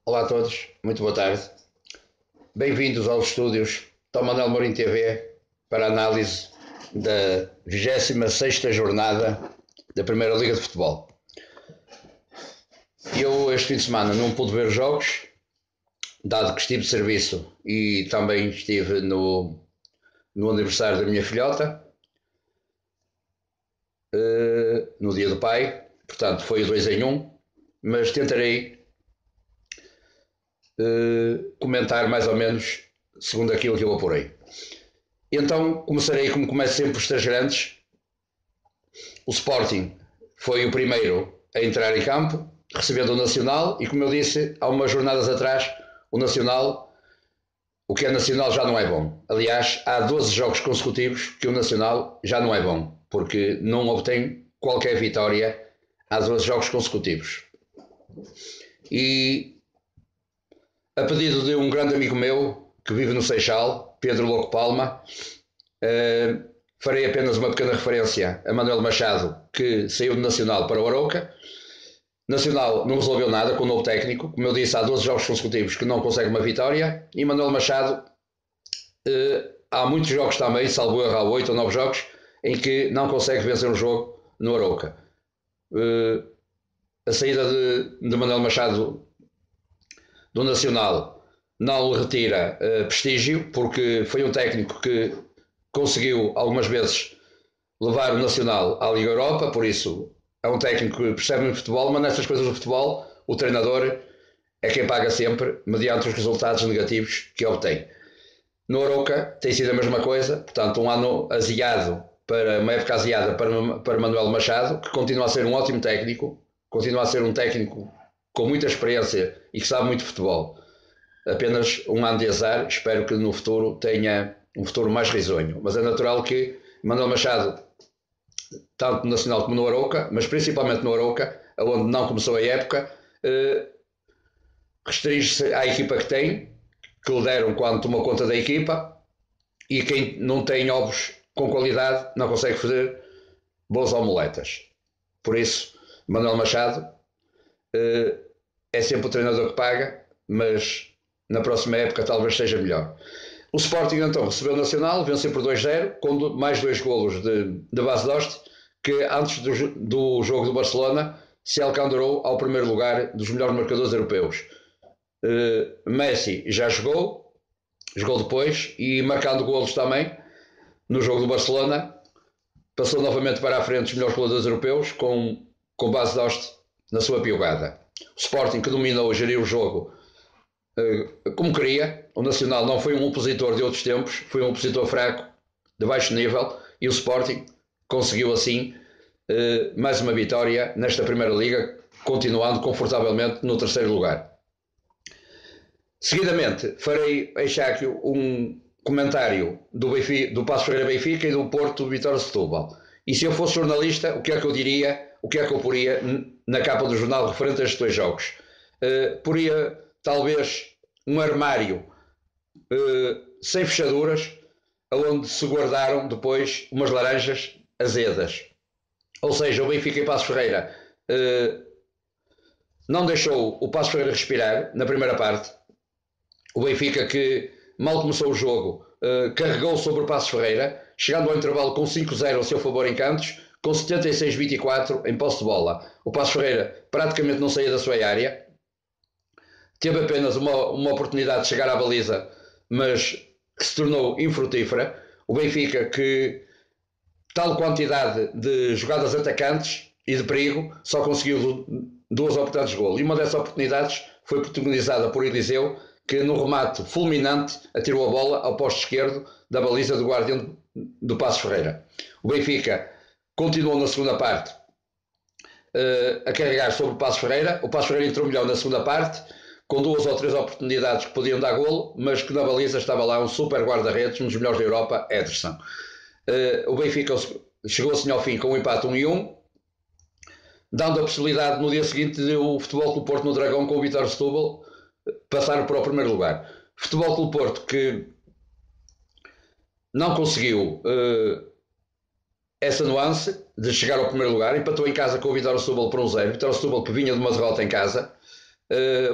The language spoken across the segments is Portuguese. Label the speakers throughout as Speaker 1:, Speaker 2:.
Speaker 1: Olá a todos, muito boa tarde. Bem-vindos aos estúdios Tom Manuel Mourinho TV para a análise da 26ª jornada da Primeira Liga de Futebol. Eu este fim de semana não pude ver os jogos, dado que estive de serviço e também estive no aniversário da minha filhota, no dia do pai, portanto foi o 2 em 1, mas tentarei comentar mais ou menos segundo aquilo que eu apurei. Então começarei como começo sempre os três grandes. O Sporting foi o primeiro a entrar em campo, recebendo o Nacional, e como eu disse há umas jornadas atrás, o Nacional, o que é Nacional já não é bom. Aliás, há 12 jogos consecutivos que o Nacional já não é bom, porque não obtém qualquer vitória há 12 jogos consecutivos. E a pedido de um grande amigo meu que vive no Seixal, Pedro Louco Palma, farei apenas uma pequena referência a Manuel Machado, que saiu do Nacional para o Arouca. Nacional não resolveu nada com o novo técnico, como eu disse, há 12 jogos consecutivos que não consegue uma vitória, e Manuel Machado há muitos jogos também, salvo erro, há 8 ou 9 jogos, em que não consegue vencer um jogo no Arouca. A saída de Manuel Machado do Nacional não lhe retira prestígio, porque foi um técnico que conseguiu algumas vezes levar o Nacional à Liga Europa, por isso é um técnico que percebe muito futebol, mas nessas coisas do futebol o treinador é quem paga sempre mediante os resultados negativos que obtém. No Arouca tem sido a mesma coisa, portanto um ano aziado, uma época aziada para Manuel Machado, que continua a ser um ótimo técnico, continua a ser um técnico com muita experiência e que sabe muito de futebol. Apenas um ano de azar, espero que no futuro tenha um futuro mais risonho. Mas é natural que Manuel Machado, tanto no Nacional como no Arouca, mas principalmente no Arouca, onde não começou a época, restringe-se à equipa que tem, que lhe deram quando tomou conta da equipa, e quem não tem ovos com qualidade não consegue fazer boas omeletas. Por isso, Manuel Machado é sempre o treinador que paga, mas na próxima época talvez seja melhor. O Sporting então recebeu o Nacional, venceu por 2-0, com mais 2 golos de Bas Dost, que antes do jogo do Barcelona se alcançou ao primeiro lugar dos melhores marcadores europeus. Messi já jogou depois, e marcando golos também no jogo do Barcelona, passou novamente para a frente dos melhores goleadores europeus, com Bas Dost na sua piogada. O Sporting, que dominou e geriu o jogo como queria. O Nacional não foi um opositor de outros tempos, foi um opositor fraco, de baixo nível, e o Sporting conseguiu assim mais uma vitória nesta Primeira Liga, continuando confortavelmente no terceiro lugar. Seguidamente farei aqui um comentário do Passos Ferreira Benfica e do Porto Vitória Setúbal. E se eu fosse jornalista, o que é que eu diria, o que é que eu poria na capa do jornal referente a estes dois jogos? Poria talvez um armário sem fechaduras, onde se guardaram depois umas laranjas azedas. Ou seja, o Benfica e Passos Ferreira não deixou o Passos Ferreira respirar na primeira parte. O Benfica, que mal começou o jogo, carregou sobre o Passos Ferreira, chegando ao intervalo com 5-0 a seu favor em cantos, com 76-24 em posse de bola. O Passos Ferreira praticamente não saía da sua área, teve apenas uma oportunidade de chegar à baliza, mas que se tornou infrutífera. O Benfica, que tal quantidade de jogadas atacantes e de perigo, só conseguiu 2 oportunidades de golo. E uma dessas oportunidades foi protagonizada por Eliseu, que no remate fulminante atirou a bola ao posto esquerdo da baliza do guardião do Passos Ferreira. O Benfica continuou na segunda parte a carregar sobre o Passos Ferreira. O Passos Ferreira entrou melhor na segunda parte, com 2 ou 3 oportunidades que podiam dar golo, mas que na baliza estava lá um super guarda-redes, um dos melhores da Europa, Ederson. O Benfica chegou assim ao fim com um empate 1-1, dando a possibilidade no dia seguinte de o Futebol Clube Porto no Dragão, com o Vitória Setúbal, passar para o primeiro lugar. Futebol Clube Porto, que não conseguiu essa nuance de chegar ao primeiro lugar, empatou em casa com o Vitória Setúbal por 1-0. Vitória Setúbal, que vinha de uma derrota em casa,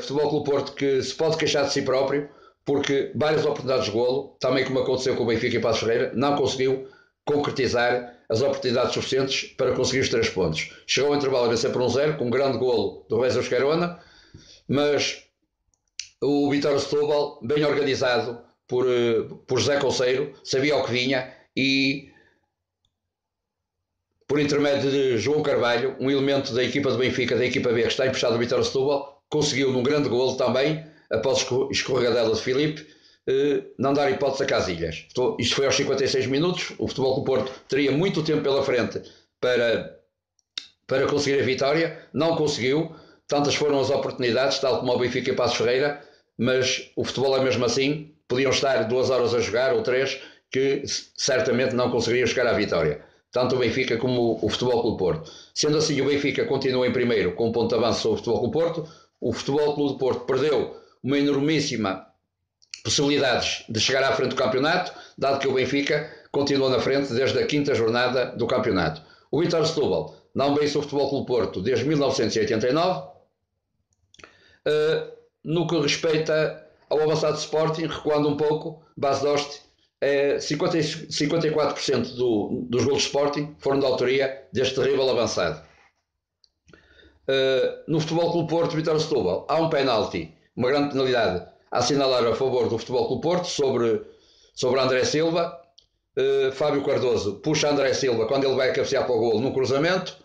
Speaker 1: Futebol Clube Porto que se pode queixar de si próprio, porque várias oportunidades de golo, também como aconteceu com o Benfica e Passos Ferreira, não conseguiu concretizar as oportunidades suficientes para conseguir os 3 pontos. Chegou ao intervalo a vencer por 1-0, com um grande golo do Reza Esquerona, mas o Vitória de Setúbal, bem organizado por José Conceiro, sabia o que vinha e, por intermédio de João Carvalho, um elemento da equipa do Benfica, da equipa B, que está emprestado do Vitória de Setúbal, conseguiu num grande golo também, após escorregadela de Filipe, não dar hipótese a Casilhas. Isto foi aos 56 minutos, o Futebol Clube Porto teria muito tempo pela frente para conseguir a vitória, não conseguiu, tantas foram as oportunidades, tal como o Benfica e Passos Ferreira, mas o futebol é mesmo assim, podiam estar 2 horas a jogar, ou 3, que certamente não conseguiriam chegar à vitória. Tanto o Benfica como o Futebol Clube Porto. Sendo assim, o Benfica continua em primeiro com um ponto de avanço sobre o Futebol Clube Porto, o Futebol Clube Porto perdeu uma enormíssima possibilidades de chegar à frente do campeonato, dado que o Benfica continua na frente desde a 5ª jornada do campeonato. O Vitória de Setúbal não vence o Futebol Clube Porto desde 1989. No que respeita ao avançado Sporting, recuando um pouco, Bas Dost, 54% dos golos de Sporting foram da autoria deste terrível avançado. No Futebol Clube Porto, Vitória de Setúbal, há um penalti, uma grande penalidade a assinalar a favor do Futebol Clube Porto sobre André Silva. Fábio Cardoso puxa André Silva quando ele vai cabecear para o golo no cruzamento.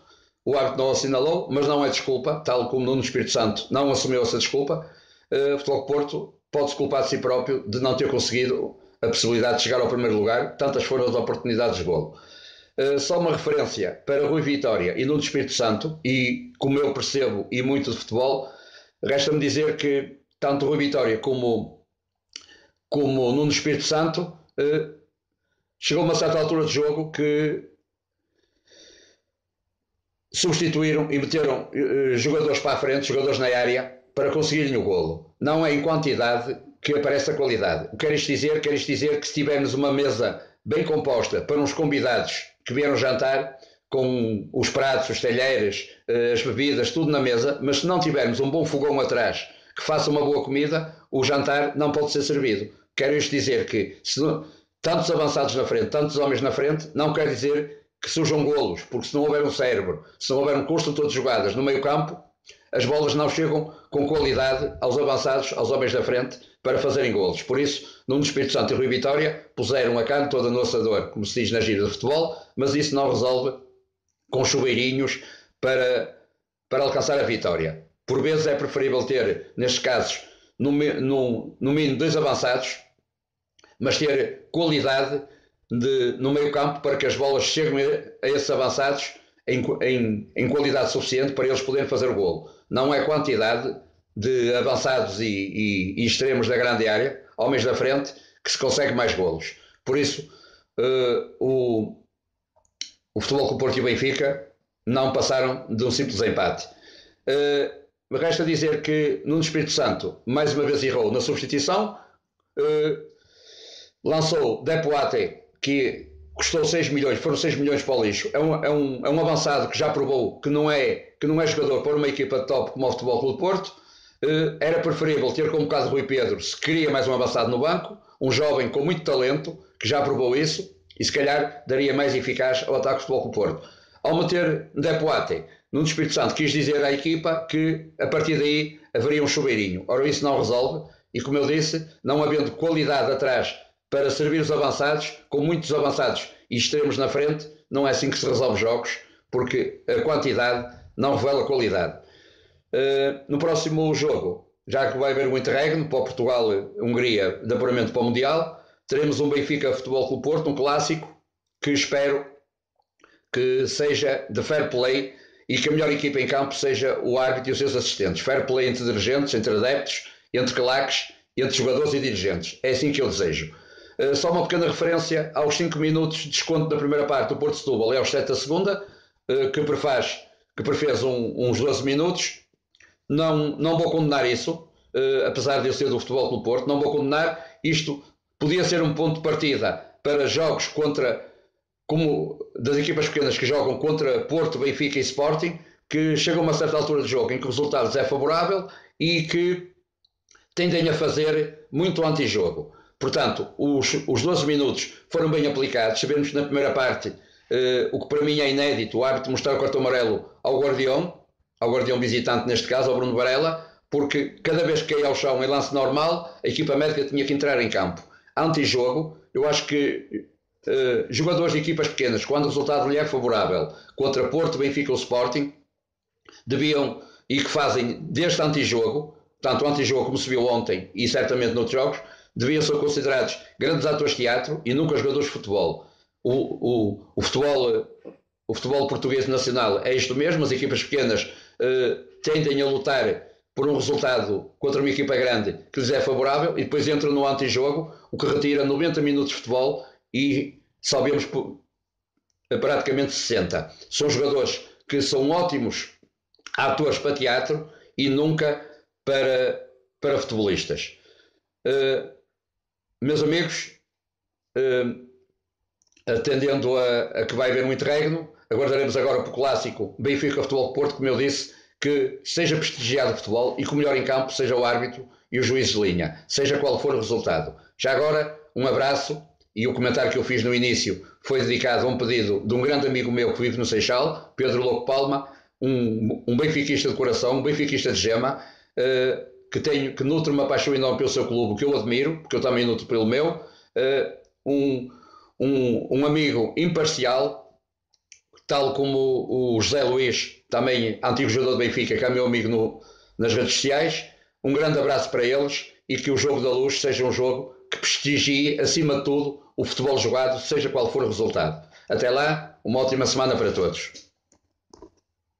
Speaker 1: O árbitro não assinalou, mas não é desculpa, tal como Nuno Espírito Santo não assumiu essa desculpa. O Futebol Clube Porto pode-se culpar de si próprio de não ter conseguido a possibilidade de chegar ao primeiro lugar, tantas foram as oportunidades de golo. Só uma referência para Rui Vitória e Nuno Espírito Santo, e como eu percebo e muito de futebol, resta-me dizer que tanto Rui Vitória como Nuno Espírito Santo chegou a uma certa altura de jogo que substituíram e meteram jogadores para a frente, jogadores na área, para conseguirem o golo. Não é em quantidade que aparece a qualidade. O que quer isto dizer? Quer isto dizer que se tivermos uma mesa bem composta para uns convidados que vieram jantar, com os pratos, os talheres, as bebidas, tudo na mesa, mas se não tivermos um bom fogão atrás que faça uma boa comida, o jantar não pode ser servido. Quero isto dizer que tantos avançados na frente, tantos homens na frente, não quer dizer que surjam golos, porque se não houver um cérebro, se não houver um construtor de jogadas no meio campo, as bolas não chegam com qualidade aos avançados, aos homens da frente, para fazerem golos. Por isso, Nuno Espírito Santo e Rui Vitória puseram a carne toda no assador, como se diz na gíria de futebol, mas isso não resolve com chuveirinhos para alcançar a vitória. Por vezes é preferível ter, nestes casos, no mínimo 2 avançados, mas ter qualidade no meio campo para que as bolas cheguem a esses avançados em qualidade suficiente para eles poderem fazer o golo. Não é quantidade de avançados e extremos da grande área, homens da frente, que se consegue mais golos. Por isso, o Futebol Clube Porto e o Benfica não passaram de um simples empate. Resta dizer que Nuno Espírito Santo mais uma vez errou na substituição, lançou Depoate, que custou 6 milhões, foram 6 milhões para o lixo. É um avançado que já provou que não é jogador para uma equipa de top como o Futebol Clube Porto. Era preferível ter convocado Rui Pedro se queria mais um avançado no banco, um jovem com muito talento, que já provou isso, e se calhar daria mais eficaz ao ataque do Futebol Clube Porto. Ao meter Depoate, Nuno Espírito Santo quis dizer à equipa que a partir daí haveria um chuveirinho. Ora, isso não resolve, e como eu disse, não havendo qualidade atrás para servir os avançados, com muitos avançados e extremos na frente, não é assim que se resolve jogos, porque a quantidade não revela a qualidade. No próximo jogo, já que vai haver um interregno para o Portugal-Hungria de apuramento para o Mundial, teremos um Benfica Futebol Clube Porto, um clássico, que espero que seja de fair play e que a melhor equipa em campo seja o árbitro e os seus assistentes. Fair play entre dirigentes, entre adeptos, entre claques, entre jogadores e dirigentes. É assim que eu desejo. Só uma pequena referência aos 5 minutos de desconto da primeira parte do Porto Setúbal e aos 7 da segunda, que prefez uns 12 minutos. Não vou condenar isso, apesar de eu ser do Futebol Clube Porto, não vou condenar. Isto podia ser um ponto de partida para jogos como das equipas pequenas que jogam contra Porto, Benfica e Sporting, que chegam a uma certa altura de jogo em que o resultado é favorável e que tendem a fazer muito antijogo. Portanto, os 12 minutos foram bem aplicados. Sabemos que na primeira parte, o que para mim é inédito, o árbitro mostrar o cartão amarelo ao Guardião visitante neste caso, ao Bruno Varela, porque cada vez que caía ao chão em lance normal, a equipa médica tinha que entrar em campo. Antijogo, eu acho que jogadores de equipas pequenas, quando o resultado lhe é favorável, contra Porto, Benfica ou Sporting, deviam, e que fazem deste antijogo, tanto o antijogo como se viu ontem e certamente noutros jogos, deviam ser considerados grandes atores de teatro e nunca jogadores de futebol. O futebol português nacional é isto mesmo, as equipas pequenas tendem a lutar por um resultado contra uma equipa grande que lhes é favorável e depois entram no antijogo, o que retira 90 minutos de futebol e só vemos praticamente 60. São jogadores que são ótimos atores para teatro e nunca para futebolistas. Meus amigos, atendendo a que vai haver um interregno, aguardaremos agora para o clássico Benfica Futebol Porto, como eu disse, que seja prestigiado o futebol e que o melhor em campo seja o árbitro e o juiz de linha, seja qual for o resultado. Já agora, um abraço, e o comentário que eu fiz no início foi dedicado a um pedido de um grande amigo meu que vive no Seixal, Pedro Louco Palma, um benfiquista de coração, um benfiquista de gema, que nutre uma paixão enorme pelo seu clube, que eu admiro, porque eu também nutro pelo meu, um amigo imparcial, tal como o José Luís, também antigo jogador do Benfica, que é meu amigo nas redes sociais. Um grande abraço para eles e que o Jogo da Luz seja um jogo que prestigie, acima de tudo, o futebol jogado, seja qual for o resultado. Até lá, uma ótima semana para todos.